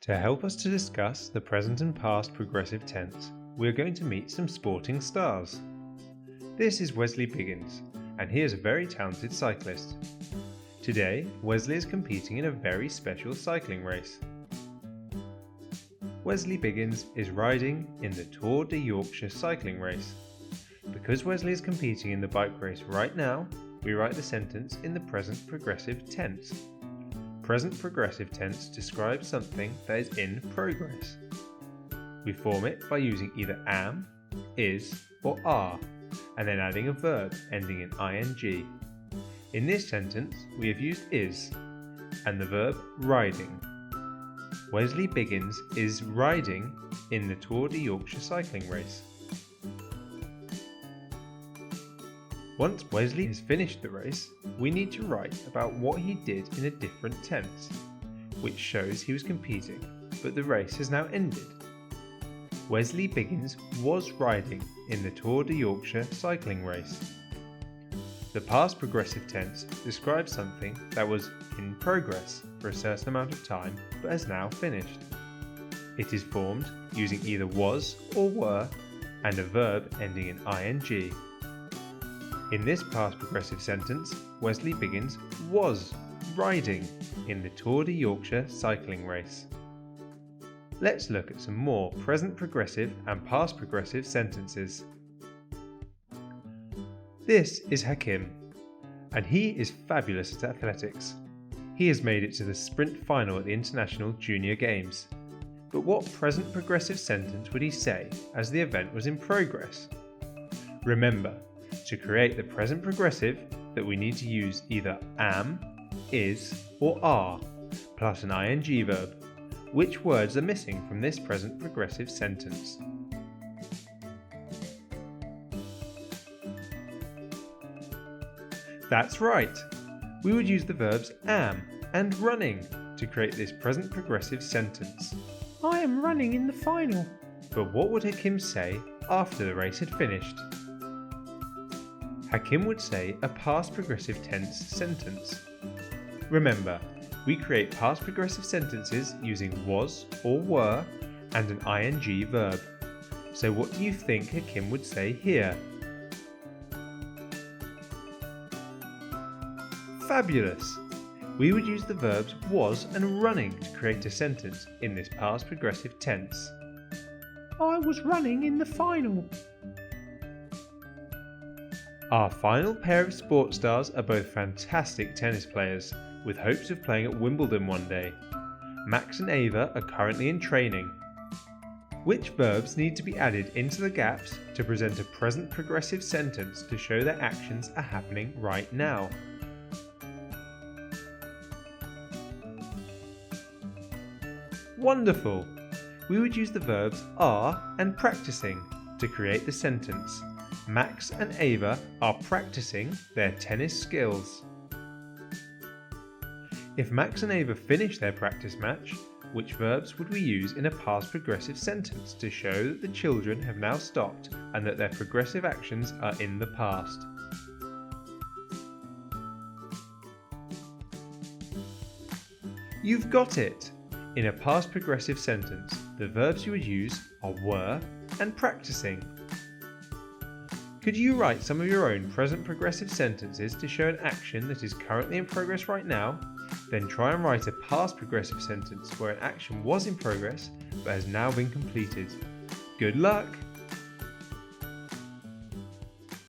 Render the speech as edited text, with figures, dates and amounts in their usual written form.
To help us to discuss the present and past progressive tense, we are going to meet some sporting stars. This is Wesley Biggins, and he is a very talented cyclist. Today, Wesley is competing in a very special cycling race. Wesley Biggins is riding in the Tour de Yorkshire cycling race. Because Wesley is competing in the bike race right now, we write the sentence in the present progressive tense. Present progressive tense describes something that is in progress. We form it by using either am, is, or are, and then adding a verb ending in ing. In this sentence, we have used is, and the verb riding. Wesley Biggins is riding in the Tour de Yorkshire cycling race. Once Wesley has finished the race, we need to write about what he did in a different tense, which shows he was competing, but the race has now ended. Wesley Biggins was riding in the Tour de Yorkshire cycling race. The past progressive tense describes something that was in progress for a certain amount of time but has now finished. It is formed using either was or were and a verb ending in ing. In this past progressive sentence, Wesley Biggins was riding in the Tour de Yorkshire cycling race. Let's look at some more present progressive and past progressive sentences. This is Hakim, and he is fabulous at athletics. He has made it to the sprint final at the International Junior Games. But what present progressive sentence would he say as the event was in progress? Remember, to create the present progressive, that we need to use either am, is, or are, plus an ing verb. Which words are missing from this present progressive sentence? That's right! We would use the verbs am and running to create this present progressive sentence. I am running in the final. But what would Hakim say after the race had finished? Hakim would say a past progressive tense sentence. Remember, we create past progressive sentences using was or were and an ing verb. So what do you think Hakim would say here? Fabulous! We would use the verbs was and running to create a sentence in this past progressive tense. I was running in the final. Our final pair of sports stars are both fantastic tennis players, with hopes of playing at Wimbledon one day. Max and Ava are currently in training. Which verbs need to be added into the gaps to present a present progressive sentence to show their actions are happening right now? Wonderful! We would use the verbs are and practicing to create the sentence. Max and Ava are practicing their tennis skills. If Max and Ava finish their practice match, which verbs would we use in a past progressive sentence to show that the children have now stopped and that their progressive actions are in the past? You've got it! In a past progressive sentence, the verbs you would use are were and practicing. Could you write some of your own present progressive sentences to show an action that is currently in progress right now? Then try and write a past progressive sentence where an action was in progress but has now been completed. Good luck!